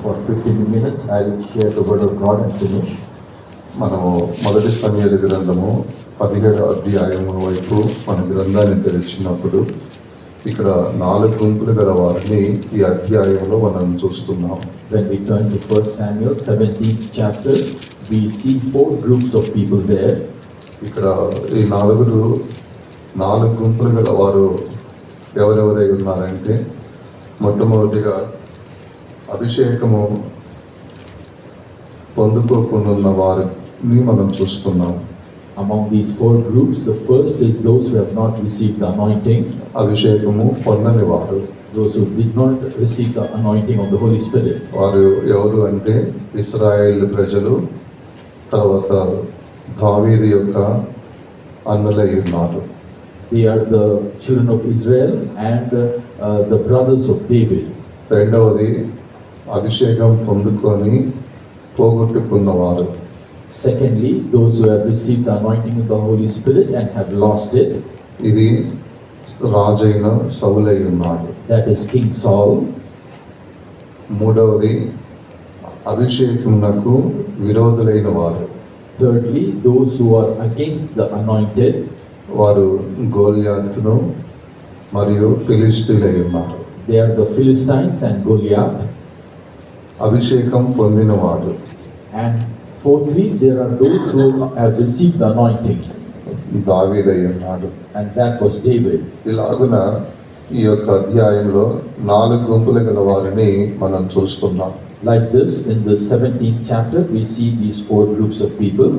for 15 minutes. I'll share the word of God and finish. మనము మొదటి సమయాల గ్రంథము 17వ అధ్యాయము వైపు మన గ్రంథాన్ని తెరిచినప్పుడు ఇక్కడ 4 గుంపులు గల వారిని ఈ అధ్యాయంలో మనం చూస్తున్నాం. When we turn to 1 Samuel 17th chapter, we see 4 groups of people there. ఇక్కడ ఈ 4 గుంపులు గల వారు ఎవరెవరై ఉన్నారంటే, మొట్టమొదటిగా అభిషేకము పొందుకోకుండా వారిని మనం చూస్తున్నాం. Among these 4 groups, the first is those who have not received the anointing. అభిషేకము పొందని వారు, Those who did not receive the anointing of the Holy Spirit. వారు ఎవరు అంటే ఇశ్రాయేలు ప్రజలు, తర్వాత దావీదు యొక్క అన్నలై ఉన్నారు. They are the children of Israel and the brothers of David. రెండవది అభిషేకం పొందుకొని పోగొట్టుకున్నవారు. Secondly, those who have received the anointing of the Holy Spirit and have lost it. ఇది రాజైన సౌలై ఉన్నాడు. That is King Saul. మూడవది అభిషేకమునకు విరోధులైన వారు. Thirdly, those who are against the anointed. వారు గోల్యాతును మరియు ఫిలిష్తీయులై ఉన్నారు. They are the Philistines and Goliath. అభిషేకం పొందినవాడు. And fourthly, there are those who have received the anointing. దావీదై ఉన్నాడు. And that was David. ఇలాగున ఈ యొక్క అధ్యాయంలో 4 గుంపులు గల వారిని మనం చూస్తున్నాం. Like this, in the 17th chapter, we see these 4 groups of people.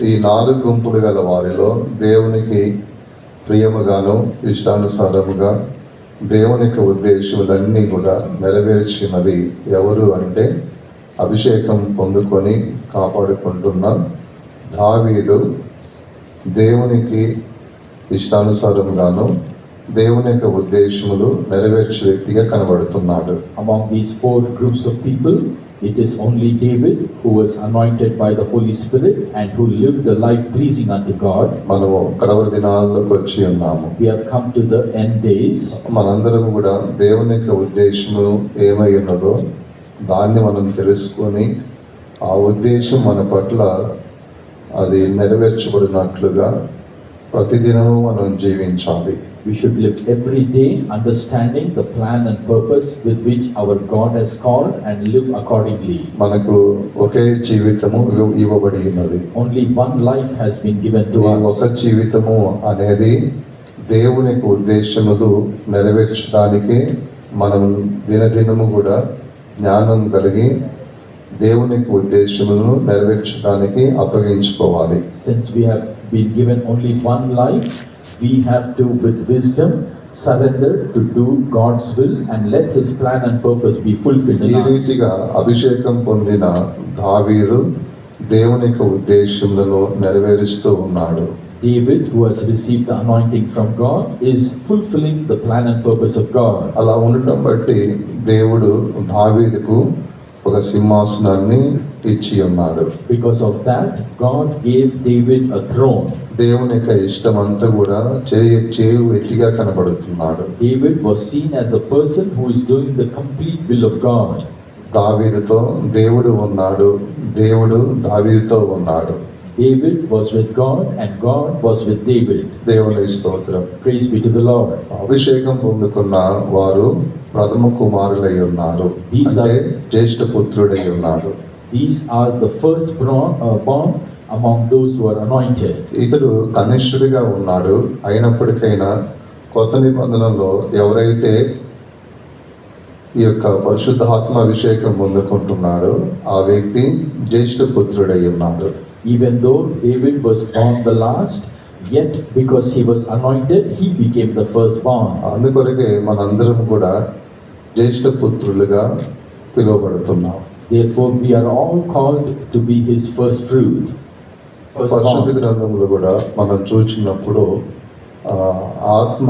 ఈ 4 గుంపులు గల వారిలో దేవునికి ప్రియముగాను ఇష్టానుసారముగా దేవుని యొక్క ఉద్దేశములన్నీ కూడా నెరవేర్చినది ఎవరు అంటే, అభిషేకం పొందుకొని కాపాడుకుంటున్న దావీదు దేవునికి ఇష్టానుసారంగాను దేవుని యొక్క ఉద్దేశములు నెరవేర్చే వ్యక్తిగా కనబడుతున్నాడు. Among these 4 groups of people, it is only David who was anointed by the Holy Spirit and who lived a life pleasing unto God. మనము కడవరి దినాల్లోకి వచ్చి ఉన్నాము. We have come to the end days. మనందరం కూడా దేవుని యొక్క ఉద్దేశము ఏమై ఉన్నదో దాన్ని మనం తెలుసుకొని ఆ ఉద్దేశం మన పట్ల అది నెరవేర్చబడినట్లుగా ప్రతిదినము మనం జీవించాలి. We should live every day understanding the plan and purpose with which our God has called and live accordingly. మనకు ఒకే జీవితము ఇవ్వబడి ఉన్నది. Only one life has been given to ఈ us. ఒక జీవితము అనేది దేవుని యొక్క ఉద్దేశములు నెరవేర్చడానికి మనం దినదినము కూడా జ్ఞానం కలిగి దేవుని యొక్క ఉద్దేశములను నెరవేర్చడానికి అప్పగించుకోవాలి. Since we have been given only one life, we have to, with wisdom, surrender to do God's will and let His plan and purpose be fulfilled ఈ in us. రీతిగా అభిషేకం పొందిన దావీదు దేవుని యొక్క ఉద్దేశములను నెరవేరుస్తూ ఉన్నాడు. David, who has received the anointing from God, is fulfilling the plan and purpose of God. అలా ఉండటం బట్టి దేవుడు దావీదుకు ఒక సింహాసనాన్ని ఇచ్చి ఉన్నాడు. Because of that, God gave David a throne. దేవుని యొక్క ఇష్టం అంతా కూడా చేయు వ్యక్తిగా కనబడుతున్నాడు. David was seen as a person who is doing the complete will of God. దావీదుతో దేవుడు ఉన్నాడు, దేవుడు దావీదుతో ఉన్నాడు. David was with God and God was with David. దేవుని స్తోత్రం. Praise be to the Lord. అభిషేకం పొందుకున్న వారు ప్రథమ కుమారులై ఉన్నారు, అంటే జ్యేష్ఠ పుత్రుడై ఉన్నాడు. These are the first born among those who are anointed. ఇతడు కనిష్ఠుడిగా ఉన్నాడు. అయినప్పటికైనా కొత్త నిబంధనలో ఎవరైతే ఈ యొక్క పరిశుద్ధాత్మ అభిషేకం పొందుకుంటున్నాడో ఆ వ్యక్తి జ్యేష్ఠ పుత్రుడై ఉన్నాడు. Even though David was born the last, yet because he was anointed, he became the firstborn. అందుకొరకే మనందరం కూడా జ్యేష్ఠ పుత్రులుగా పిలువబడుతున్నాం. Therefore, we are all called to be his first fruit. పరిశుద్ధ గ్రంథంలో కూడా మనం చూచినప్పుడు ఆత్మ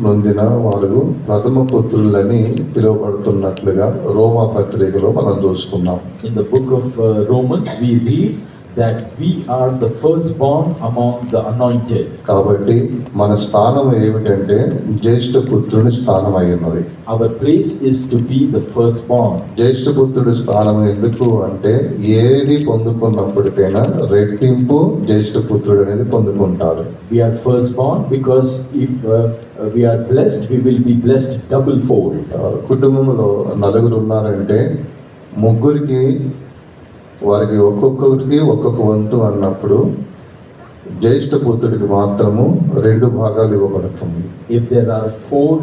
నొందిన వారు ప్రథమ పుత్రులని పిలువబడుతున్నట్లుగా రోమా పత్రికలో మనం చూస్తున్నాం. In the book of Romans, we read that we are the firstborn among the anointed. కాబట్టి మన స్థానం ఏమిటంటే జ్యేష్ఠ పుత్రుని స్థానం అయి ఉన్నది. Our place is to be the firstborn. జ్యేష్ఠ పుత్రుడి స్థానం ఎందుకు అంటే ఏది పొందుకున్నప్పటికైనా రెట్టింపు జ్యేష్ఠ పుత్రుడు అనేది పొందుకుంటాడు. We are firstborn because if we are blessed, we will be blessed double fold. కుటుంబంలో నలుగురు ఉన్నారంటే ముగ్గురికి వారికి ఒక్కొక్కరికి ఒక్కొక్క వంతు అన్నప్పుడు జ్యేష్ఠ పుత్రుడికి మాత్రము 2 భాగాలు ఇవ్వబడుతుంది. If there are 4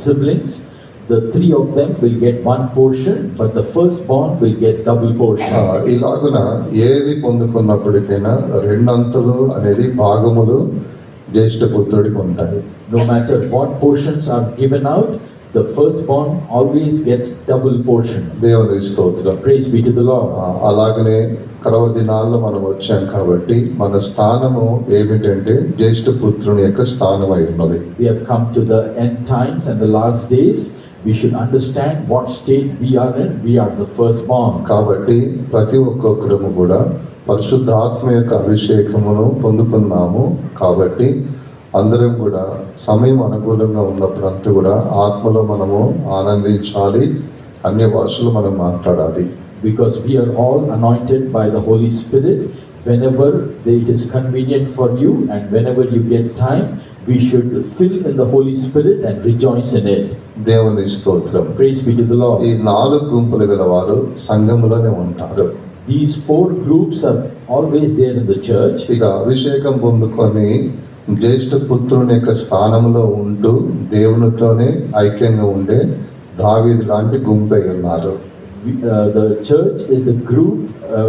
siblings, the 3 of them will get 1 portion, but the firstborn will get double portion. ఇలాగున ఏది పొందుకున్నప్పటికైనా 2 అంతులు అనేది భాగములు జ్యేష్ఠ పుత్రుడికి ఉంటాయి. No matter what portions are given out, the firstborn always gets double portion. దేవుని స్తోత్రం. Praise be to the Lord. అలాగనే కడవరి దినాల్లో మనం వచ్చాం కాబట్టి మన స్థానము ఏమిటంటే జ్యేష్ఠ పుత్రుని యొక్క స్థానం అయి ఉన్నది. We have come to the end times and the last days. We should understand what state we are in. We are the firstborn. కాబట్టి ప్రతి ఒక్కొక్కరము కూడా పరిశుద్ధాత్మ యొక్క అభిషేకమును పొందుకున్నాము. కాబట్టి అందరం కూడా సమయం అనుకూలంగా ఉన్నప్పుడంతా కూడా ఆత్మలో మనము ఆనందించాలి, అన్య భాషలు మనం మాట్లాడాలి. Because we are all anointed by the Holy Spirit. Whenever it is convenient for you and whenever you get time, we should fill in the Holy Spirit and rejoice in it. దేవుని స్తోత్రం. Praise be to the Lord. ఈ 4 గుంపులు గల వారు సంఘములోనే ఉంటారు. These 4 groups are always there in the church. ఇక అభిషేకం పొందుకొని జ్యేష్ఠ పుత్రుని యొక్క స్థానంలో ఉంటూ దేవునితోనే ఐక్యంగా ఉండే దావీదు లాంటి గుంపు అయి ఉన్నారు. The church is the group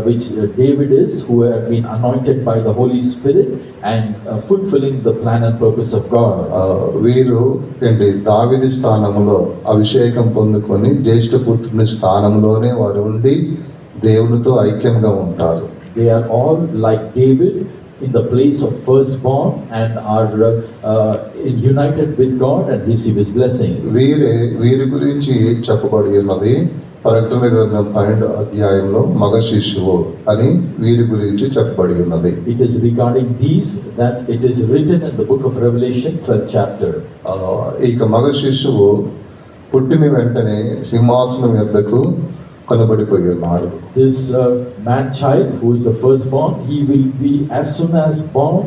which David is, who have been anointed by the Holy Spirit and fulfilling the plan and purpose of God. వీరు ఏంటి దావీదు స్థానంలో అభిషేకం పొందుకొని జ్యేష్ఠ పుత్రుని స్థానంలోనే వారు ఉండి దేవునితో ఐక్యంగా ఉంటారు. They are all like David in the place of firstborn and are united with God and receive His blessing. వీరి గురించి చెప్పబడి ఉన్నది ప్రకటన గ్రంథం 12వ అధ్యాయంలో మగ శిశువు అని వీరి గురించి చెప్పబడి ఉన్నది. It is regarding these that it is written in the book of Revelation 12th chapter. ఇక మగ శిశువు పుట్టిన వెంటనే సింహాసనం యొద్దకు కొనబడిపోయి ఉన్నాడు. This man child who is the firstborn, he will be as soon as born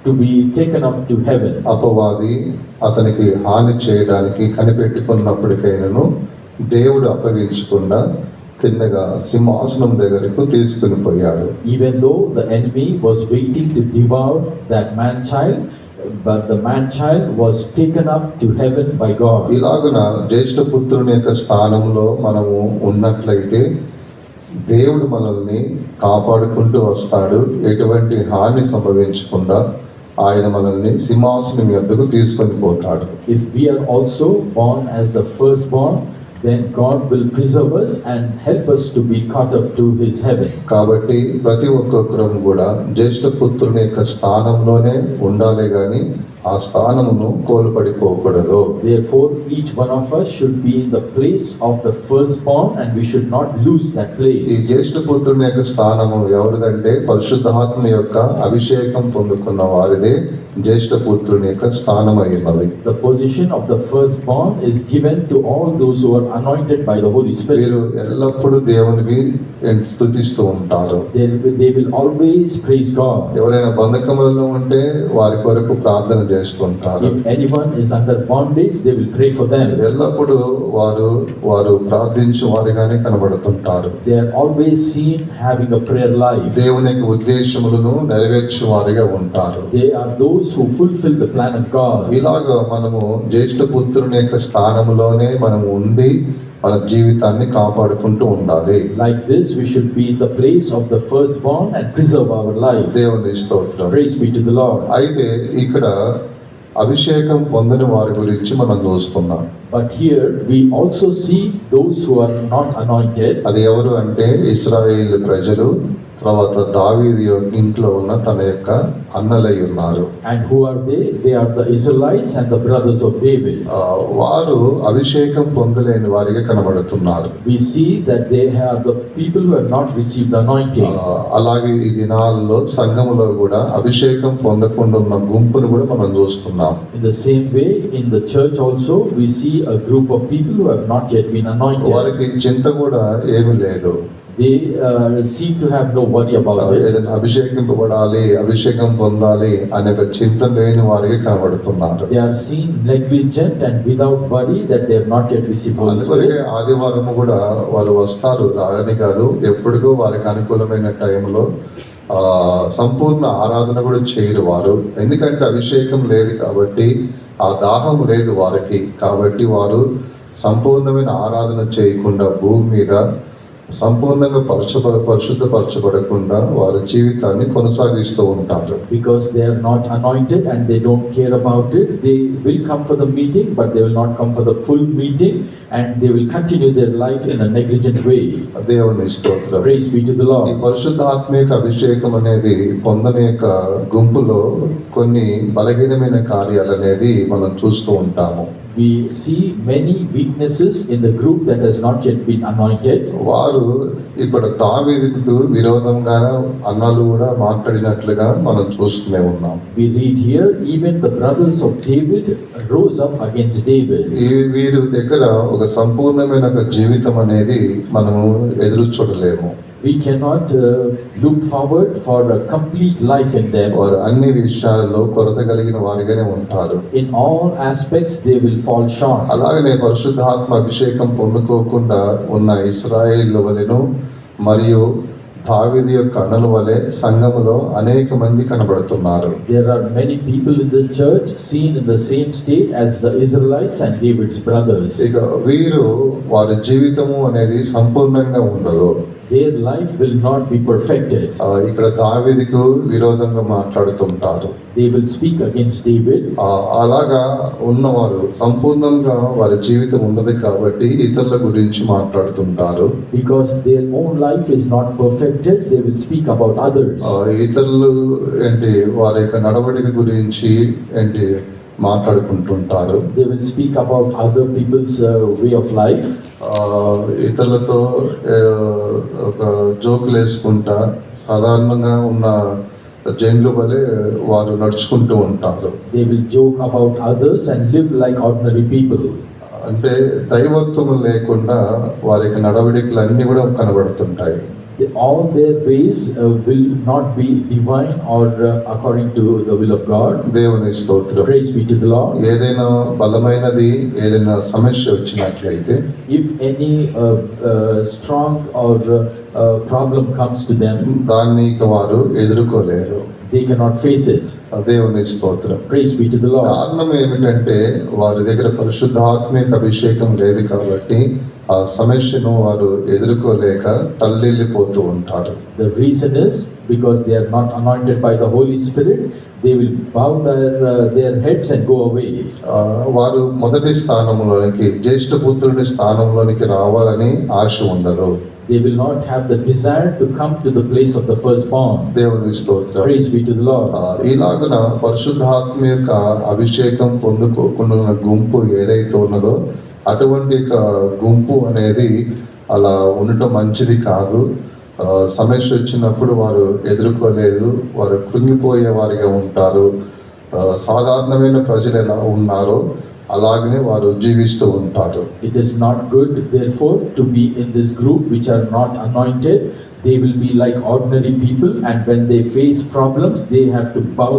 to be taken up to heaven. అపవాది అతనికి హాని చేయడానికి కనిపెట్టుకున్నప్పటికైనాను దేవుడు అప్పగించకుండా తిన్నగా సింహాసనం దగ్గరకు తీసుకుని పోయాడు. Even though the enemy was waiting to devour that man child, but the man child was taken up to heaven by God. ఇలాగున జ్యేష్ఠ పుత్రుని యొక్క స్థానంలో మనము ఉన్నట్లయితే దేవుడు మనల్ని కాపాడుకుంటూ వస్తాడు. ఎటువంటి హాని సంభవించకుండా ఆయన మనల్ని సింహాసనం యొద్దకు తీసుకొని పోతాడు. If we are also born as the firstborn, then God will preserve us and help us to be caught up to His heaven. కాబట్టి ప్రతి ఒక్కొక్కరం కూడా జ్యేష్ఠ పుత్రుని యొక్క స్థానంలోనే ఉండాలి కానీ ఆ స్థానమును కోల్పడిపోకూడదు. Therefore, each one of us should be in the place of the firstborn and we should not lose that ఈ place. జ్యేష్ఠ పుత్రుని యొక్క స్థానము ఎవరిదంటే పరిశుద్ధాత్మ యొక్క అభిషేకం పొందుకున్న వారిదే జ్యేష్ఠ పుత్రుని యొక్క స్థానం అయినది. The position of the firstborn is given to all those who are anointed by the Holy Spirit. వీరు ఎల్లప్పుడూ దేవునికి స్తుతిస్తూ ఉంటారు. They will always praise God. ఎవరైనా బంధకములలో ఉంటే వారి కొరకు ప్రార్థన చేస్తుంటారు. If anyone is under bondage, they will pray for them. ఎల్లప్పుడూ వారు ప్రార్థించు వారిగానే కనబడుతుంటారు. They are always seen having a prayer life. దేవుని యొక్క ఉద్దేశములను నెరవేర్చు వారిగా ఉంటారు. They are those who fulfill the plan of God. ఇలాగా మనము జ్యేష్ఠ పుత్రుని యొక్క స్థానములోనే మనము ఉండి మన జీవితాన్ని కాపాడుకుంటూ ఉండాలి. Like this, we should be in the place of the firstborn and preserve our life. దేవుని స్తోత్రం. Praise be to the Lord. అయితే ఇక్కడ అభిషేకం పొందని వారి గురించి మనం చూస్తున్నాం. But here we also see those who are not anointed. అది ఎవరు అంటే ఇశ్రాయేలు ప్రజలు తర్వాత దావీదు ఇంట్లో ఉన్న తన యొక్క అన్నలై ఉన్నారు. And who are they? They are the Israelites and the brothers of David. వారు అభిషేకం పొందలేని వారిగా కనబడుతున్నారు. We see that they are the people who have not received the anointing. అలాగే ఈ దినాల్లో సంఘములో కూడా అభిషేకం పొందకుండా ఉన్న గుంపును కూడా మనం చూస్తున్నాం. In the same way, in the church also, we see a group of people who have not yet been anointed. వారికి చింత కూడా ఏమీ లేదు. They seem to have no worry about it. ఏదైనా అభిషేకింపబడాలి, అభిషేకం పొందాలి అనే ఒక చింత లేని వారికి కనబడుతున్నారు. They are seen negligent and without worry that they have not yet received Holy అందువల్లే Spirit. ఆదివారం కూడా వారు వస్తారు, రాని కాదు, ఎప్పటికో వారికి అనుకూలమైన టైంలో సంపూర్ణ ఆరాధన కూడా చేయరు వారు. ఎందుకంటే అభిషేకం లేదు కాబట్టి, ఆ దాహం లేదు వారికి కాబట్టి, వారు సంపూర్ణమైన ఆరాధన చేయకుండా భూమి మీద సంపూర్ణంగా పరిశుద్ధపరచబడకుండా వారి జీవితాన్ని కొనసాగిస్తూ ఉంటారు. Because they are not anointed and they don't care about it, they will come for the meeting but they will not come for the full meeting and they will continue their life in a negligent way. దేవుని స్తోత్రం. Praise be to the ఈ Lord. పరిశుద్ధాత్మిక అభిషేకం అనేది పొందని యొక్క గుంపులో కొన్ని బలహీనమైన కార్యాలు అనేది మనం చూస్తూ ఉంటాము. We see many weaknesses in the group that has not yet been anointed. వారు ఇప్పుడు దావీదుకు విరోధంగా అన్నలు కూడా మాట్లాడినట్లుగా మనం చూస్తూనే ఉన్నాం. We read here, even the brothers of David rose up against David. ఈ వీరి దగ్గర ఒక సంపూర్ణమైన ఒక జీవితం అనేది మనము ఎదురు చూడలేము. We cannot look forward for a complete life in them. వారు అన్ని విషయాల్లో కొరత కలిగిన వారిగానే ఉంటారు. In all aspects they will fall short. అలాగనే పరిశుద్ధాత్మ అభిషేకం పొందుకోకుండా ఉన్న ఇశ్రాయేలు వలెను మరియు దావీదు యొక్క అన్నల వలె సంఘములో అనేక మంది కనబడుతున్నారు. There are many people in the church seen in the same state as the Israelites and David's brothers. ఇక వీరు వారి జీవితము అనేది సంపూర్ణంగా ఉండదు. Their life will not be perfected. ఇక్కడ దావీదుకు విరోధంగా మాట్లాడుతుంటారు. They will speak against David. అలాగా ఉన్నవారు సంపూర్ణంగా వారి జీవితం ఉండదు కాబట్టి ఇతరుల గురించి మాట్లాడుతుంటారు. Because their own life is not perfected, they will speak about others. ఇతరులు ఏంటి వారి యొక్క నడవడిక గురించి ఏంటి మాట్లాడుకుంటుంటారు. They will speak about other people's way of life. ఇతరులతో ఒక జోకులు వేసుకుంటా సాధారణంగా ఉన్న జైన్లు వలె వారు నడుచుకుంటూ ఉంటారు. They will joke about others and live like ordinary people. అంటే దైవత్వం లేకుండా వారి యొక్క నడవడికలు అన్నీ కూడా కనబడుతుంటాయి. All their ways will not be divine or according to the will of God. దేవుని స్తోత్రం. Praise be to the Lord. ఏదైనా బలమైనది ఏదైనా సమస్య వచ్చినట్లయితే, if any strong or problem comes to them, దాన్ని ఇక వారు ఎదుర్కోలేరు. they cannot face it. దేవుని స్తోత్రం. Praise be to the Lord. కారణం ఏమిటంటే వారి దగ్గర పరిశుద్ధాత్మిక అభిషేకం లేదు కాబట్టి ఆ సమస్యను వారు ఎదుర్కోలేక తల్లెళ్ళిపోతూ ఉంటారు. The reason is because they are not anointed by the Holy Spirit, they will bow their heads and go away. వారు మొదటి స్థానంలోనికి జ్యేష్ఠ పుత్రుడి స్థానంలోనికి రావాలని ఆశ ఉండదు. They will not have the desire to come to the place of the firstborn. దేవుని స్తోత్రం. Praise be to the Lord. ఇలాగున పరిశుద్ధాత్మ యొక్క అభిషేకం పొందుకోకుండా ఉన్న గుంపు ఏదైతే ఉన్నదో అటువంటి గుంపు అనేది అలా ఉండటం మంచిది కాదు. సమస్య వచ్చినప్పుడు వారు ఎదుర్కోలేదు, వారు కృంగిపోయే వారిగా ఉంటారు. సాధారణమైన ప్రజలు ఎలా ఉన్నారో అలాగనే వారు జీవిస్తూ ఉంటారు. It is not good therefore to be in this group which are not anointed. They will be like ordinary people and when they face problems they have to bow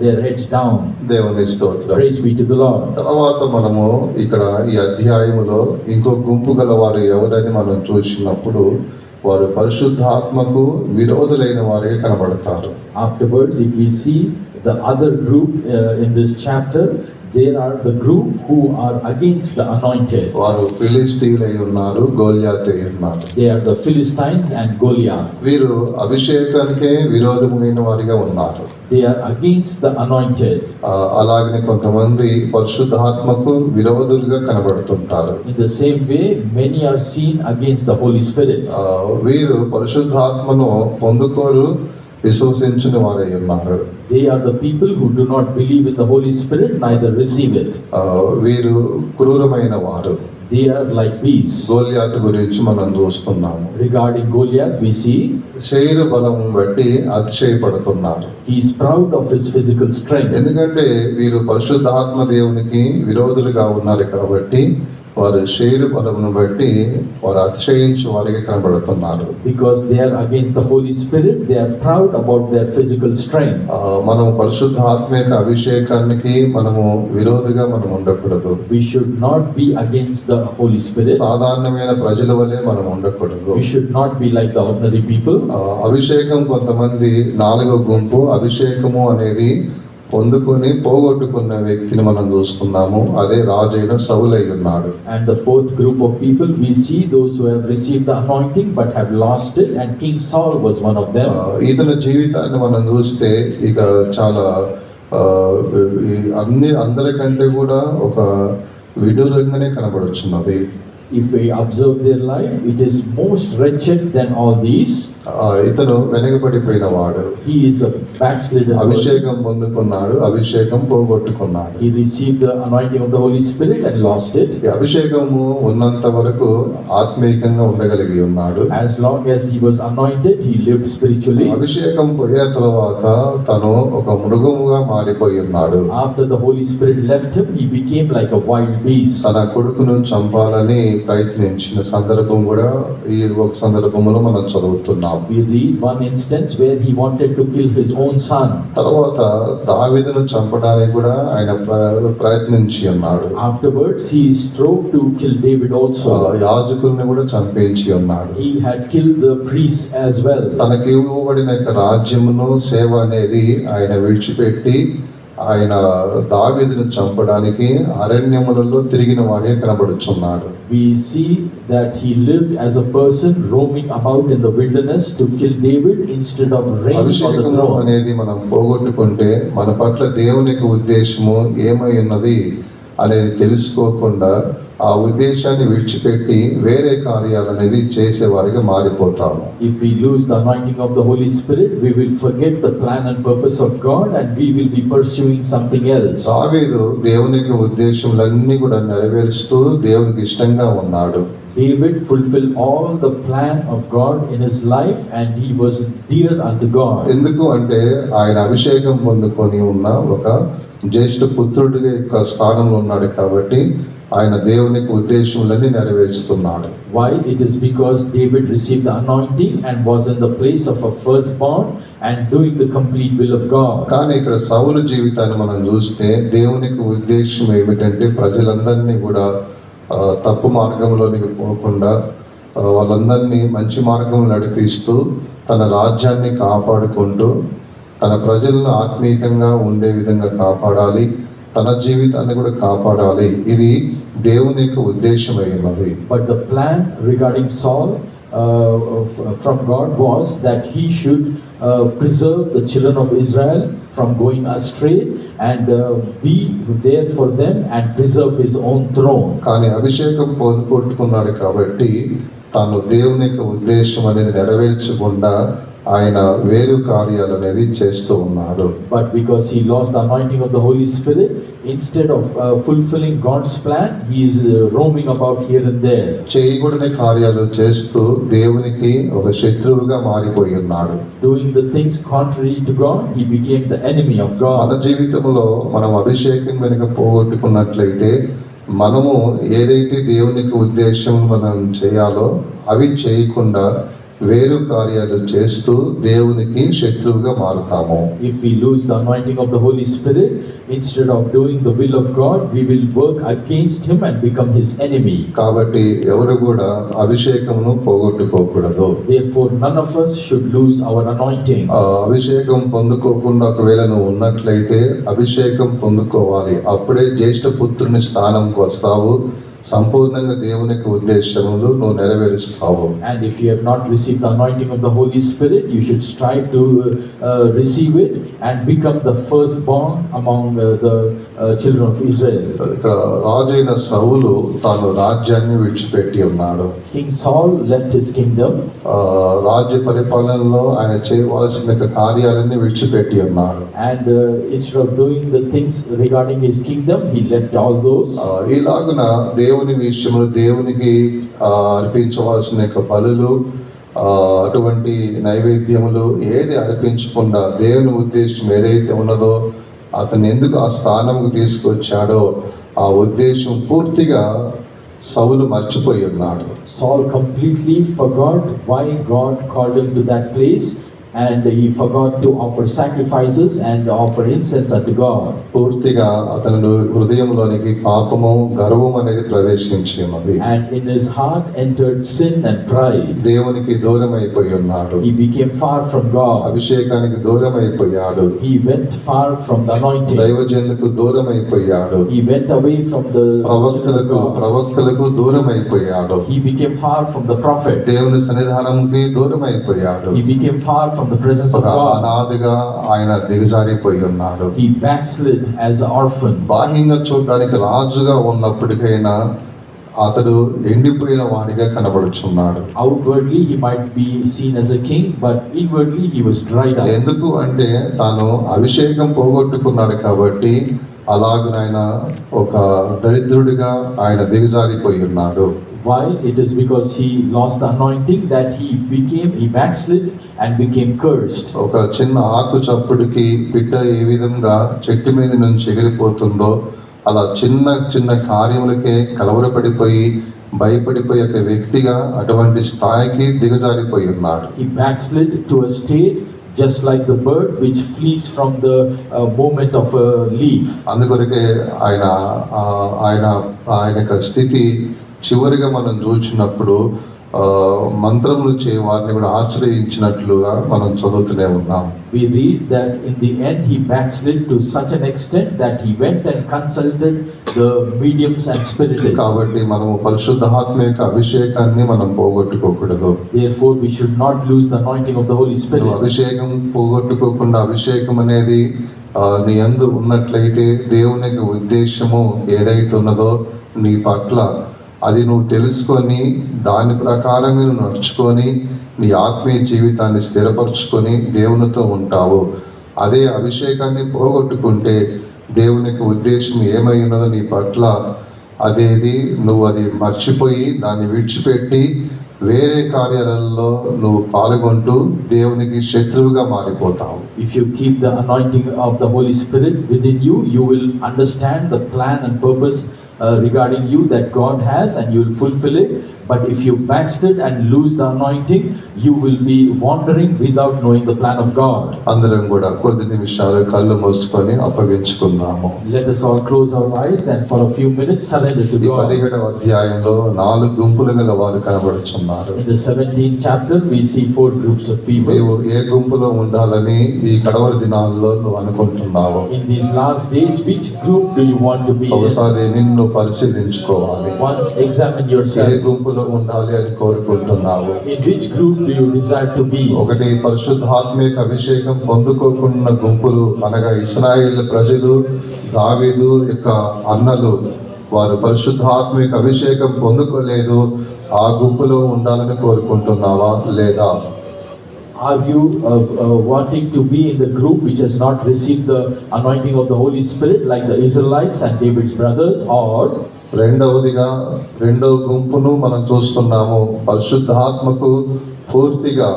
their heads down. దేవుని స్తోత్రం. Praise be to the Lord. తర్వాత మనము ఇక్కడ ఈ అధ్యాయములో ఇంకో గుంపు గల వారు ఎవరని మనం చూసినప్పుడు వారు పరిశుద్ధాత్మకు విరోధులైన వారిగా కనబడతారు. Afterwards if we see the other group in this chapter, there are the group who are against the anointed. వారు ఫిలిస్తీయులై ఉన్నారు, గోల్యాత్ అయి ఉన్నారు. They are the Philistines and Goliath. వీరు అభిషేకానికే విరోధమైన వారిగా ఉన్నారు. They are against the anointed. అలాగనే కొంతమంది పరిశుద్ధాత్మకు విరోధులుగా కనబడుతుంటారు. In the same way, many are seen against the Holy Spirit. వీరు పరిశుద్ధాత్మను పొందుకోరు, విశ్వసించని వారై ఉన్నారు. They are the people who do not believe in the Holy Spirit, neither receive it. వీరు క్రూరమైన వారు. They are like beasts. గోల్యాత్ గురించి మనం చూస్తున్నాము. Regarding Goliath, we see శరీర బలం బట్టి అతిశయపడుతున్నారు. he is proud of his physical strength. ఎందుకంటే వీరు పరిశుద్ధాత్మ దేవునికి విరోధులుగా ఉన్నారు కాబట్టి వారు శరీర బలమును బట్టి వారు అతిశయించు వారికి కనబడుతున్నారు. Because they are against the Holy Spirit, they are proud about their physical strength. మనం పరిశుద్ధాత్మ యొక్క అభిషేకానికి మనము విరోధిగా మనం ఉండకూడదు. We should not be against the Holy Spirit. సాధారణమైన ప్రజల వలె మనం ఉండకూడదు. We should not be like the ordinary people. అభిషేకం కొంతమంది నాలుగో గుంపు అభిషేకము అనేది పొందుకొని పోగొట్టుకున్న వ్యక్తిని మనం చూస్తున్నాము. అదే రాజైన సౌలై ఉన్నాడు. And the fourth group of people, we see those who have received the anointing but have lost it, and King Saul was one of them. ఇతని జీవితాన్ని మనం చూస్తే ఇక చాలా అందరికంటే కూడా ఒక విడూరంగానే కనబడుచున్నది. If we observe their life, it is most wretched than all these. ఇతను వెనకబడిపోయిన వాడు. He is a backslidden person. అభిషేకం పొందుకున్నాడు, అభిషేకం పోగొట్టుకున్నాడు. He received the anointing of the Holy Spirit and lost it. ఈ అభిషేకము ఉన్నంత వరకు ఆత్మీయంగా ఉండగలిగి ఉన్నాడు. As long as he was anointed, he lived spiritually. అభిషేకం పోయిన తర్వాత తను ఒక మృగముగా మారిపోయి ఉన్నాడు. After the Holy Spirit left him, he became like a wild beast. తన కొడుకును చంపాలని ప్రయత్నించిన సందర్భం కూడా ఈ ఒక సందర్భంలో మనం చదువుతున్నాం. We read one instance where he wanted to kill his own son. తర్వాత దావీదును చంపడానికి కూడా ఆయన ప్రయత్నించి ఉన్నాడు. Afterwards, he strove to kill David also. యాజకుల్ని కూడా చంపించి ఉన్నాడు. He had killed the priests as well. తనకి ఇవ్వబడిన యొక్క రాజ్యమును సేవ అనేది ఆయన విడిచిపెట్టి ఆయన దావీదును చంపడానికి అరణ్యములలో తిరిగిన వాడే కనబడుచున్నాడు. We see that he lived as a person roaming about in the wilderness to kill David instead of reigning on the అభిషేకము throne. అనేది మనం పోగొట్టుకుంటే మన పట్ల దేవునికి ఉద్దేశము ఏమై ఉన్నది అనేది తెలుసుకోకుండా ఆ ఉద్దేశాన్ని విడిచిపెట్టి వేరే కార్యాలు అనేది చేసేవారిగా మారిపోతాము. If we lose the anointing of the Holy Spirit, we will forget the plan and purpose of God, and we will be pursuing something else. దావీదు దేవునికి ఉద్దేశములన్నీ కూడా నెరవేరుస్తూ దేవునికి ఇష్టంగా ఉన్నాడు. David fulfilled all the plan of God in his life, and he was dear unto God. ఎందుకు అంటే ఆయన అభిషేకం పొందుకొని ఉన్న ఒక జ్యేష్ఠ పుత్రుడిగా యొక్క స్థానంలో ఉన్నాడు కాబట్టి ఆయన దేవునికి ఉద్దేశములన్నీ నెరవేరుస్తున్నాడు. Why? It is because David received the anointing and was in the place of a firstborn and doing the complete will of God. కానీ ఇక్కడ సౌలు జీవితాన్ని మనం చూస్తే దేవునికి ఉద్దేశం ఏమిటంటే ప్రజలందరినీ కూడా తప్పు మార్గంలోనికి పోకుండా వాళ్ళందరినీ మంచి మార్గం నడిపిస్తూ తన రాజ్యాన్ని కాపాడుకుంటూ తన ప్రజలను ఆత్మీయంగా ఉండే విధంగా కాపాడాలి, తన జీవితాన్ని కూడా కాపాడాలి. ఇది దేవుని యొక్క ఉద్దేశమై ఉన్నది. But the plan regarding Saul from God was that he should preserve the children of Israel from going astray and be there for them and preserve his own throne. కానీ అభిషేకం పొందుకుంటున్నాడు కాబట్టి తాను దేవుని యొక్క ఉద్దేశం అనేది నెరవేర్చకుండా ఆయన వేరు కార్యాలు అనేది చేస్తూ ఉన్నాడు. But because he lost the anointing of the Holy Spirit, instead of fulfilling God's plan, he is roaming about here and there. చేయకూడని కార్యాలు చేస్తూ దేవునికి ఒక శత్రువుగా మారిపోయి ఉన్నాడు. Doing the things contrary to God, he became the enemy of మన God. జీవితంలో మనం అభిషేకం వెనుక పోగొట్టుకున్నట్లయితే మనము ఏదైతే దేవునికి ఉద్దేశం మనం చేయాలో అవి చేయకుండా వేరు కార్యాలు చేస్తూ దేవునికి శత్రువుగా మారుతాము. If we lose the anointing of the Holy Spirit, instead of doing the will of God, we will work against Him and become His enemy. కాబట్టి ఎవరు కూడా అభిషేకమును పోగొట్టుకోకూడదు. Therefore, none of us should lose our anointing. అభిషేకం పొందుకోకుండా ఒకవేళ నువ్వు ఉన్నట్లయితే అభిషేకం పొందుకోవాలి. అప్పుడే జ్యేష్ఠ పుత్రుని స్థానంకు వస్తావు. సంపూర్ణంగా దేవుని యొక్క ఉద్దేశములు నువ్వు నెరవేరుస్తావు. And if you have not received the anointing of the Holy Spirit, you should strive to receive it and become the firstborn among the children of Israel. ఇక్కడ రాజైన సౌలు తాను రాజ్యాన్ని విడిచిపెట్టి ఉన్నాడు. King Saul left his kingdom. రాజ్య పరిపాలనలో ఆయన చేయవలసిన కార్యాలన్నీ విడిచిపెట్టి ఉన్నాడు. And instead of doing the things regarding his kingdom, he left all those. ఇలాగున దేవుని విషయంలో దేవునికి అర్పించవలసిన యొక్క బలులు అటువంటి నైవేద్యములు ఏది అర్పించకుండా దేవుని ఉద్దేశం ఏదైతే ఉన్నదో అతను ఎందుకు ఆ స్థానంకు తీసుకొచ్చాడో ఆ ఉద్దేశం పూర్తిగా సౌలు మర్చిపోయి ఉన్నాడు. Saul completely forgot why God called him to that place, and he forgot to offer sacrifices and offer incense unto God. పూర్తిగా అతను హృదయంలోనికి పాపము గర్వం అనేది ప్రవేశించినది. And in his heart entered sin and pride. దేవునికి దూరం అయిపోయి ఉన్నాడు. He became far from God. అభిషేకానికి దూరం అయిపోయాడు. He went far from the anointing. దైవజనులకు దూరం అయిపోయాడు. He went away from the ప్రవక్తలకు దూరం అయిపోయాడు. He became far from the prophet. దేవుని సన్నిధానంకి దూరం అయిపోయాడు. He became far from the presence of God. అనాదిగా ఆయన దిగజారిపోయి ఉన్నాడు. He backslid as an orphan. బాహ్యంగా చూడడానికి రాజుగా ఉన్నప్పటికైనా అతడు ఎండిపోయిన వాడిగా కనబడుచున్నాడు. Outwardly he might be seen as a king, but inwardly he was dried up. ఎందుకు అంటే తాను అభిషేకం పోగొట్టుకున్నాడు కాబట్టి అలాగునైనా ఒక దరిద్రుడిగా ఆయన దిగజారిపోయి ఉన్నాడు. Why? It is because he lost the anointing that he backslid and became cursed. ఒక చిన్న ఆకు చప్పుడుకి బిడ్డ ఏ విధంగా చెట్టు మీద నుంచి ఎగిరిపోతుందో అలా చిన్న చిన్న కార్యములకే కలవరపడిపోయి భయపడిపోయే ఒక వ్యక్తిగా అటువంటి స్థాయికి దిగజారిపోయి ఉన్నాడు. He backslid to a state just like the bird which flees from the moment of a leaf. అందుకొరకే ఆయన యొక్క స్థితి చివరిగా మనం చూసినప్పుడు మంత్రములు చేయ వారిని కూడా ఆశ్రయించినట్లుగా మనం చదువుతూనే ఉన్నాం. We read that in the end he backslid to such an extent that he went and consulted the mediums and spiritists. కాబట్టి మనం పరిశుద్ధాత్మ యొక్క అభిషేకాన్ని మనం పోగొట్టుకోకూడదు. Therefore we should not lose the anointing of the Holy Spirit. అభిషేకం పోగొట్టుకోకుండా అభిషేకం అనేది నీ యందు ఉన్నట్లయితే దేవుని యొక్క ఉద్దేశము ఏదైతే ఉన్నదో నీ పట్ల అది నువ్వు తెలుసుకొని దాని ప్రకారంగా నువ్వు నడుచుకొని నీ ఆత్మీయ జీవితాన్ని స్థిరపరచుకొని దేవునితో ఉంటావు. అదే అభిషేకాన్ని పోగొట్టుకుంటే దేవునికి ఉద్దేశం ఏమై ఉన్నదో నీ పట్ల అదేది నువ్వు అది మర్చిపోయి దాన్ని విడిచిపెట్టి వేరే కార్యాలలో నువ్వు పాల్గొంటూ దేవునికి శత్రువుగా మారిపోతావు. If you keep the anointing of the Holy Spirit within you, you will understand the plan and purpose regarding you that God has, and you will fulfill it. But if you backslid and lose the anointing, you will be wandering without knowing the plan of God. అందరం కూడా కొద్ది నిమిషాలు కళ్ళు మూసుకొని అప్పగించుకుందాము. Let us all close our eyes and for a few minutes surrender to ఈ God. 17వ అధ్యాయంలో 4 గుంపులు గల వారు కనబడుచున్నారు. In the 17th chapter, we see 4 groups of people. నీవు ఏ గుంపులో ఉండాలని ఈ కడవరి దినాల్లో నువ్వు అనుకుంటున్నావు? In these last days, which group do you want to be in? ఒకసారి నిన్ను పరిశీలించుకోవాలి. Once examine ఏ yourself. గుంపులో ఉండాలి అని కోరుకుంటున్నావు? In which group do you desire to be? ఒకటి పరిశుద్ధాత్మిక అభిషేకం పొందుకోకుండా గుంపులు అనగా ఇశ్రాయేల్ ప్రజలు దావీదు యొక్క అన్నలు వారు పరిశుద్ధాత్మిక అభిషేకం పొందుకోలేదు. ఆ గుంపులో ఉండాలని కోరుకుంటున్నావా లేదా? Are you wanting to be in the group which has not received the anointing of the Holy Spirit like the Israelites and David's brothers? Or రెండవ గుంపును మనం చూస్తున్నాము, పరిశుద్ధాత్మకు పూర్తిగా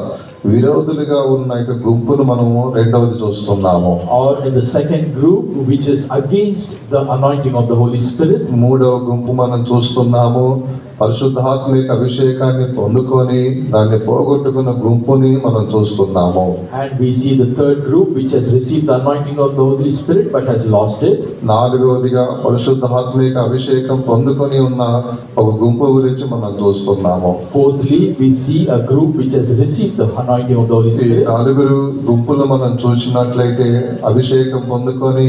విరోధులుగా ఉన్న యొక్క గుంపును మనము రెండవది చూస్తున్నాము. Or in the second group which is against the anointing of the Holy Spirit? మూడవ గుంపు మనం చూస్తున్నాము, పరిశుద్ధాత్మిక అభిషేకాన్ని పొందుకొని దాన్ని పోగొట్టుకున్న గుంపుని మనం చూస్తున్నాము. And we see the third group which has received the anointing of the Holy Spirit but has lost it. నాలుగవదిగా పరిశుద్ధాత్మిక అభిషేకం పొందుకొని ఉన్న ఒక గుంపు గురించి మనం చూస్తున్నాము. Fourthly, we see a group which has received the anointing of the Holy ఈ Spirit. నలుగురు గుంపులు మనం చూసినట్లయితే అభిషేకం పొందుకొని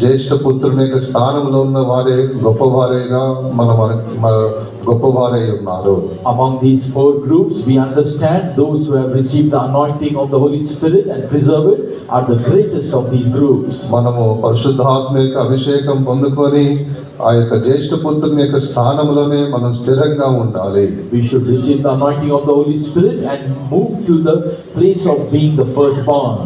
జ్యేష్ఠ పుత్రుని యొక్క స్థానంలో ఉన్న వారే గొప్పవారేగా మన గొప్పవారై ఉన్నారు. Among these four groups, we understand those who have received the anointing of the Holy Spirit and preserve it are the greatest of these groups. మనము పరిశుద్ధాత్మిక అభిషేకం పొందుకొని ఆ యొక్క జ్యేష్ఠ పుత్రుని యొక్క స్థానంలోనే మనం స్థిరంగా ఉండాలి. We should receive the anointing of the Holy Spirit and move to the place of being the firstborn.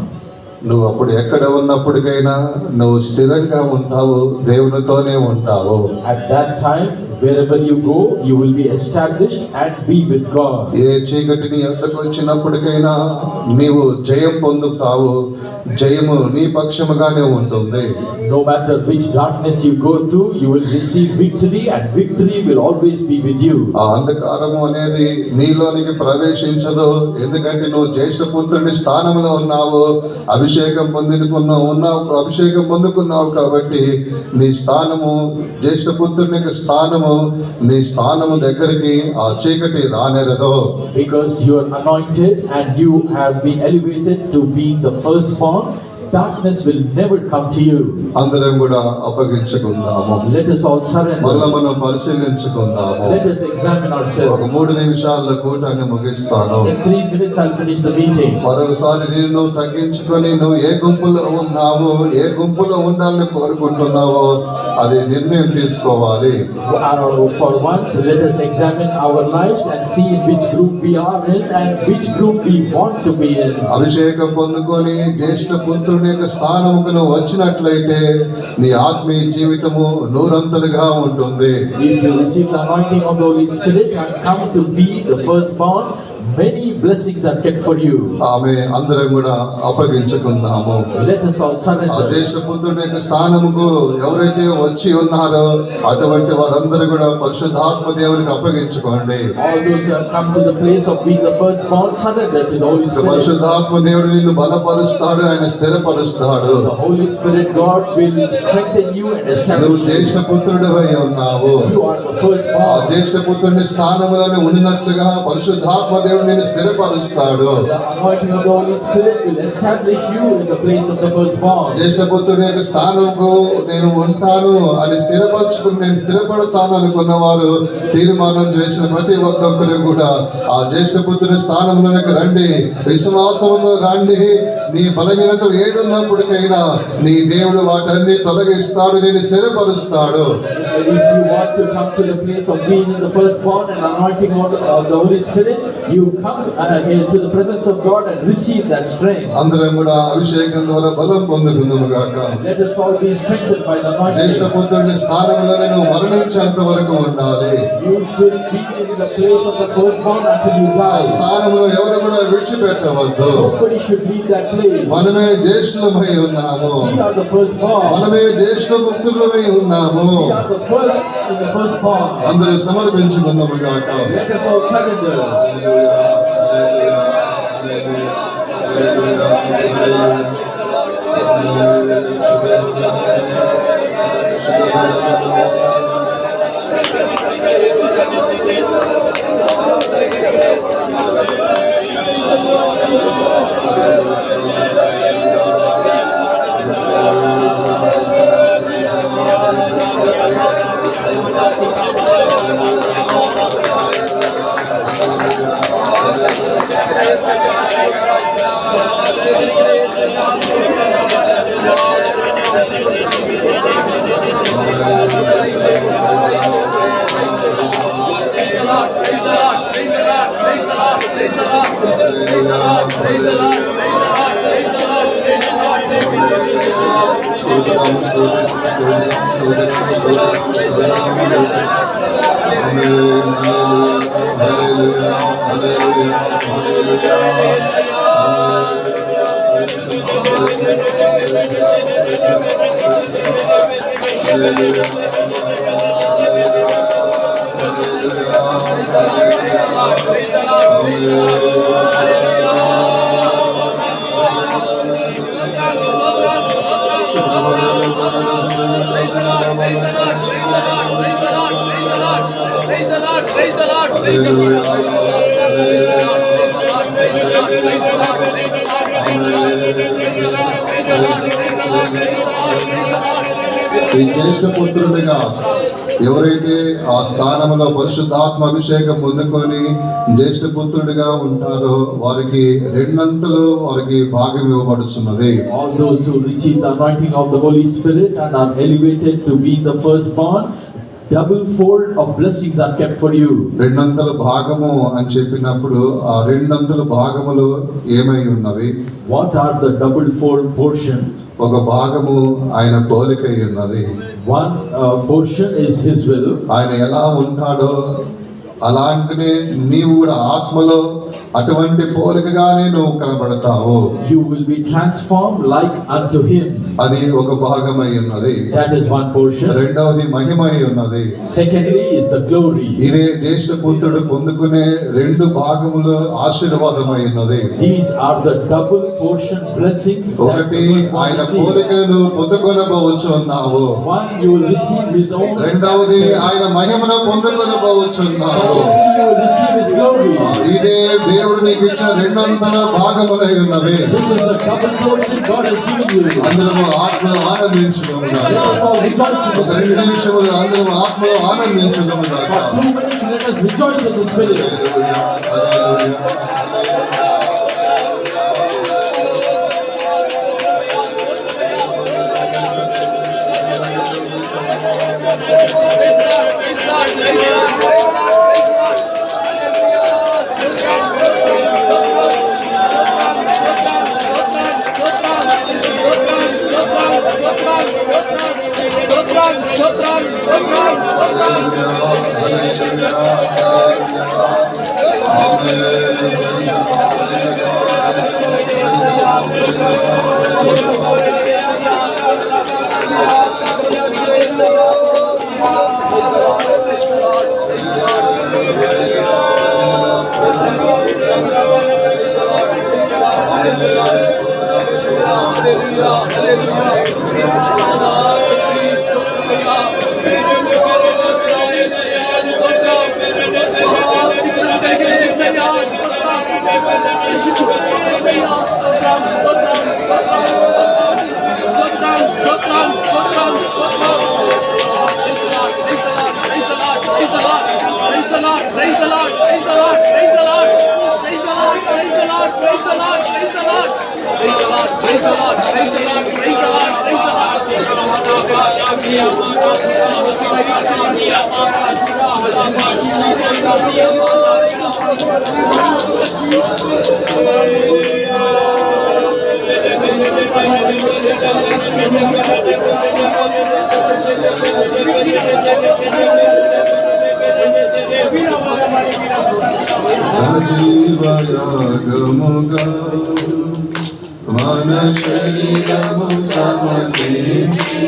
నువ్వు అప్పుడు ఎక్కడ ఉన్నప్పటికైనా నువ్వు స్థిరంగా ఉంటావు, దేవునితోనే ఉంటావు. At that time, wherever you go, you will be established and be with God. ఏ చీకటిని ఎంతకు వచ్చినప్పటికైనా నీవు జయం పొందుతావు, జయము నీ పక్షముగానే ఉంటుంది. No matter which darkness you go to, you will receive victory and victory will always be with you. ఆ అంధకారము అనేది నీలోనికి ప్రవేశించదు, ఎందుకంటే నువ్వు జ్యేష్ఠ పుత్రుని స్థానంలో ఉన్నావు, అభిషేకం పొందుకున్నావు కాబట్టి నీ స్థానము జ్యేష్ఠ పుత్రుని యొక్క స్థానము, నీ స్థానము దగ్గరికి ఆ చీకటి రానేరదు. Because you are anointed and you have been elevated to being the firstborn, darkness will never come to you. అందరం కూడా అప్పగించుకుందాము. Let us all surrender. మళ్ళా మనం పరిశీలించుకుందాము. Let us examine ఒక ourselves. 3 నిమిషాల కూటాన్ని ముగిస్తాను. In 3 minutes, I'll finish the meeting. మరొకసారి నిన్ను తగ్గించుకొని నువ్వు ఏ గుంపులో ఉన్నావు, ఏ గుంపులో ఉండాలని కోరుకుంటున్నావో అది నిర్ణయం తీసుకోవాలి. For once, let us examine our lives and see which group we are in and which group we want to be in. అభిషేకం పొందుకొని జ్యేష్ఠ పుత్రుని యొక్క స్థానముకు నువ్వు వచ్చినట్లయితే నీ ఆత్మీయ జీవితము నూరంతలుగా ఉంటుంది. If you receive the anointing of the Holy Spirit and come to be the firstborn, many blessings are kept for you. ఆమె అందరం కూడా అప్పగించుకుందాము. Let us all ఆ surrender. జ్యేష్ఠ పుత్రుని యొక్క స్థానముకు ఎవరైతే వచ్చి ఉన్నారో అటువంటి వారందరూ కూడా పరిశుద్ధాత్మ దేవునికి అప్పగించుకోండి. All those who have come to the place of being the firstborn, surrender to the Holy Spirit. పరిశుద్ధాత్మ దేవుడు నిన్ను బలపరుస్తాడు, ఆయన స్థిరపరుస్తాడు. The Holy Spirit God will strengthen you and నువ్వు establish you. జ్యేష్ఠ పుత్రుడివై ఉన్నావు. You are the ఆ firstborn. జ్యేష్ఠ పుత్రుని స్థానములను ఉండినట్లుగా పరిశుద్ధాత్మ దేవుడు నిన్ను స్థిరపరుస్తాడు. The anointing of the Holy Spirit will establish you in the place of the firstborn. జ్యేష్ఠ పుత్రుని యొక్క స్థానంకు నేను ఉంటాను అని నేను స్థిరపడతాను అనుకున్న వారు తీర్మానం చేసిన ప్రతి ఒక్కొక్కరు కూడా ఆ జ్యేష్ఠ పుత్రుని స్థానంలోనికి రండి, విశ్వాసంతో రండి. నీ బలహీనతలు ఏదున్నప్పటికైనా నీ దేవుడు వాటన్ని తొలగిస్తాడు, నేను స్థిరపరుస్తాడు. If you want to come to the place of being in the firstborn and anointing of the Holy Spirit, you come into the presence of God and receive that strength. అందరం కూడా అభిషేకం ద్వారా బలం పొందుకుందుము గాక. Let us all be strengthened by the Jyeshtha anointing. పుత్రుని స్థానంలోనే నువ్వు మరణించేంత వరకు ఉండాలి. You should be in the place of the firstborn until you ఆ die. స్థానంలో ఎవరు కూడా విడిచిపెట్టవద్దు. Nobody should leave that place. మనమే జ్యేష్ఠులమై ఉన్నాము, We are the firstborn. మనమే జ్యేష్ఠ పుత్రులమై ఉన్నాము. We are the first in the firstborn. అందరూ సమర్పించుకుందాము గాక. Let us all surrender. ఈ జ్యేష్ఠ పుత్రునిగా ఎవరైతే ఆ స్థానంలో పరిశుద్ధాత్మ అభిషేకం పొందుకొని జ్యేష్ఠ పుత్రుడిగా ఉంటారో వారికి రెండంతలు వారికి భాగం ఇవ్వబడుతున్నది. All those who receive the anointing of the Holy Spirit and are elevated to be the firstborn, double fold of blessings are kept for you. రెండంతల భాగము అని చెప్పినప్పుడు ఆ రెండంతల భాగములు ఏమై ఉన్నవి? What are the double fold portion? ఒక భాగము ఆయన పోలికై ఉన్నది. One portion is his will. ఆయన ఎలా ఉంటాడో అలాంటినే నీవు కూడా ఆత్మలో అటువంటి పోలికగానే నువ్వు కనబడతావు. You will be transformed like unto him. అది ఒక భాగమై ఉన్నది. That is one portion. రెండవది మహిమై ఉన్నది. Secondly is the glory. ఇదే జ్యేష్ఠ పుత్రుడు పొందుకునే రెండు భాగములు ఆశీర్వాదమై ఉన్నది. These are the double portion blessings. ఒకటి ఆయన పోలికను పొందుకొనబోచున్నావు. One, you will receive his own. రెండవది ఆయన మహిమను పొందుకొనబోచున్నావు. You will receive his glory. ఇదే దేవుడు నీకు ఇచ్చిన రెండంతల భాగములై ఉన్నవి. This is the double portion God has given you. అందరము ఆత్మలో ఆనందించుదాము. Let us all rejoice in the ఒక రెండు Spirit. నిమిషములు అందరము ఆత్మలో ఆనందించుదాము. For 2 minutes, let us rejoice in the Spirit. సజీవయాగముగా మన శరీరము సమర్పించి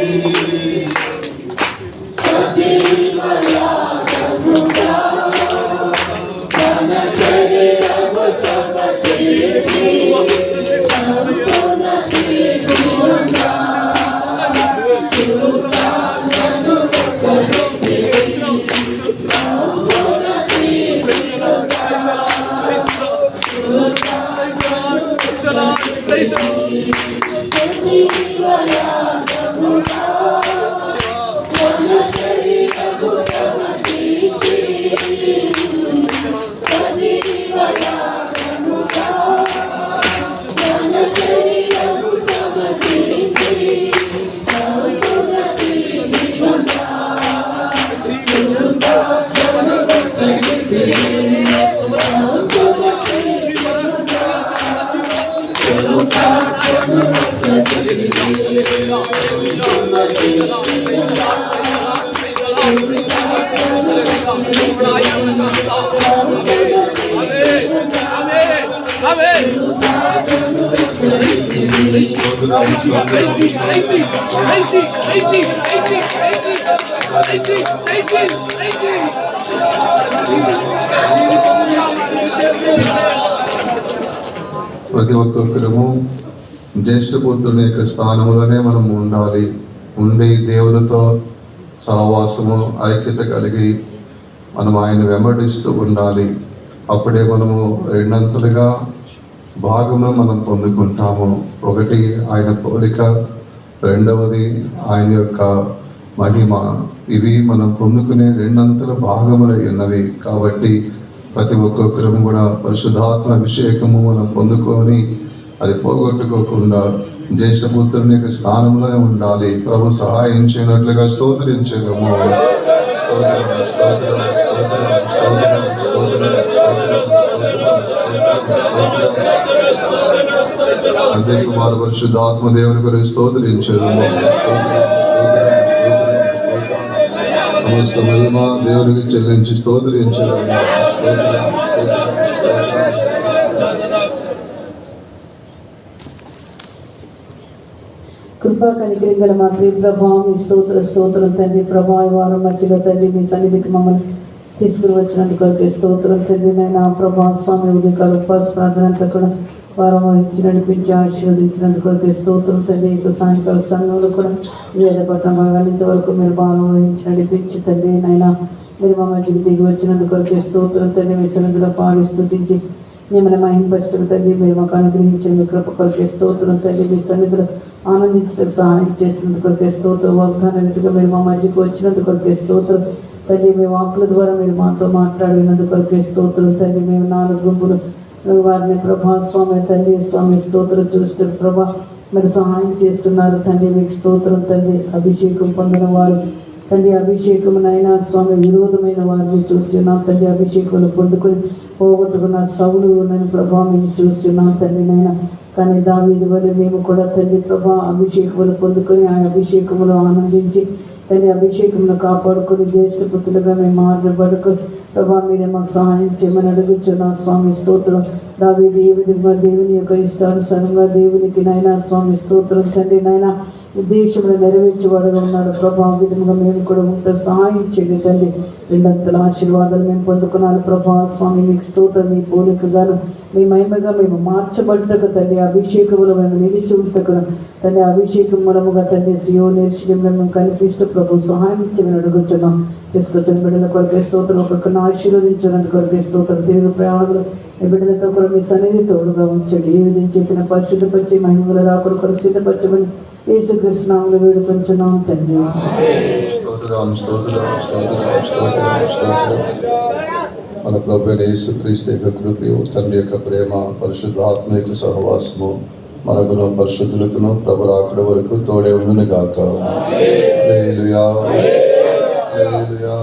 ప్రతి ఒక్కొక్కరము జ్యేష్ఠ పుత్రుని యొక్క స్థానంలోనే మనం ఉండాలి. ఉండి దేవునితో సహవాసము ఐక్యత కలిగి మనం ఆయన వెంబడిస్తూ ఉండాలి. అప్పుడే మనము రెండంతలుగా భాగము మనం పొందుకుంటాము. ఒకటి ఆయన పోలిక, రెండవది ఆయన యొక్క మహిమ. ఇవి మనం పొందుకునే రెండంతల భాగములై ఉన్నవి. కాబట్టి ప్రతి ఒక్కొక్కరము కూడా పరిశుద్ధాత్మ అభిషేకము మనం పొందుకొని అది పోగొట్టుకోకుండా జ్యేష్ఠపుత్రుని యొక్క స్థానంలోనే ఉండాలి. ప్రభు సహాయం చేయనట్లుగా స్తోత్రించేదము. అంటే కుమారు పరిశుద్ధాత్మ దేవుని గురించి స్తోత్రించేదము. సమస్త మహిమ దేవునికి చెల్లించి స్తోత్రించేదము. కృపా కనికరం గల మా ప్రియ ప్రభా, మీ స్తోత్రం తండ్రి. ప్రభా, ఈ వారం మధ్యలో తండ్రి మీ సన్నిధికి మమ్మల్ని తీసుకుని వచ్చినందుకు స్తోత్రం తండ్రి. నైనా ప్రభా స్వామి ఉదయకాల ఉపవాస ప్రార్థన అంతా కూడా వారం వహించి నడిపించి ఆశీర్వదించినందుకు స్తోత్రం తండ్రి. ఇప్పుడు సాయంకాల సమయంలో కూడా వేద పట్టణ భాగాలు ఇంతవరకు మీరు భాగం వహించి నడిపించి తండ్రి. నైనా మీరు మా మధ్యకి దిగి వచ్చినందుకు స్తోత్రం తండ్రి. మీ సన్నిధిలో పాడి స్తుతించి మిమ్మల్ని మహింపరచడం తండ్రి. మీరు మాకు అనుగ్రహించిన మీ కృప కొరకే స్తోత్రం తండ్రి. మీ సన్నిధిలో ఆనందించడానికి సహాయం చేసినందుకు స్తోత్రం. వాగ్దాన రీతిగా మీరు మా మధ్యకు వచ్చినందుకు స్తోత్రం తండ్రి. మీ వాక్కుల ద్వారా మీరు మాతో మాట్లాడినందుకు స్తోత్రం తండ్రి. మేము 4 గుంపులు వారిని ప్రభా స్వామి తండ్రి స్వామి స్తోత్రం చూస్తారు ప్రభా, మీరు సహాయం చేస్తున్నారు తండ్రి. మీకు స్తోత్రం తండ్రి. అభిషేకం పొందిన వారు తండ్రి, అభిషేకమునైనా స్వామి విరోధమైన వారిని చూస్తున్నాం తండ్రి. అభిషేకములు పొందుకొని పోగొట్టుకున్న సౌలు నన్ను ప్రభా మేము చూస్తున్నాం తండ్రి. నైనా కానీ దావీదు వల్ల మేము కూడా తండ్రి ప్రభా అభిషేకములు పొందుకొని ఆ అభిషేకములు ఆనందించి తండ్రి అభిషేకమును కాపాడుకొని జ్యేష్ఠ పుత్రులుగా మేము మార్చబడుకొని ప్రభా మీరే మాకు సహాయం చేయమని అడుగుచున్నాం స్వామి స్తోత్రం. దావీదు ఏ విధంగా దేవుని యొక్క ఇష్టానుసారంగా దేవునికి నైనా స్వామి స్తోత్రం తండ్రి నైనా ఉద్దేశంలో నెరవేర్చేవాడుగా ఉన్నాడు ప్రభా. ఆ విధంగా మేము కూడా ఉంటాం, సహాయం చేయండి తండ్రి. రెండంతల ఆశీర్వాదాలు మేము పొందుకున్నాను ప్రభా స్వామి. మీకు స్తోత్రం. మీ పోలికగాను మీ మహిమగా మేము మార్చబడ్డకు తండ్రి. అభిషేకములు మేము నిలిచి ఉంటకు తండ్రి. అభిషేకం మూలముగా తండ్రి సియోను యెరూషలేములో మేము కనిపిస్తూ ప్రభు సహాయం చేయమని అడుగుతున్నాం. తీసుకొచ్చిన బిడ్డల కొరకే స్తోత్రం. ఒక్కొక్కరిని ఆశీర్వదించడానికి కొరకే స్తోత్రం. తిరుగు ప్రయాణంలో ఈ బిడ్డలతో కూడా మీ సన్నిధి తోడుగా ఉంచండి. ఏ విధంగా చేసిన పరిశుద్ధపరిచి మహిమల రాకుడు కూడా సిద్ధపరచమని యేసుక్రీస్తు నామములో వేడుకొంచున్నాం తండ్రి. మన ప్రభువైన యేసుక్రీస్తు యొక్క కృపయు, తండ్రి యొక్క ప్రేమ, పరిశుద్ధాత్మ యొక్క సహవాసము మనకును పరిశుద్ధులకును ప్రభు రాకడ వరకు తోడే ఉండును గాక. హల్లెలూయా, హల్లెలూయా.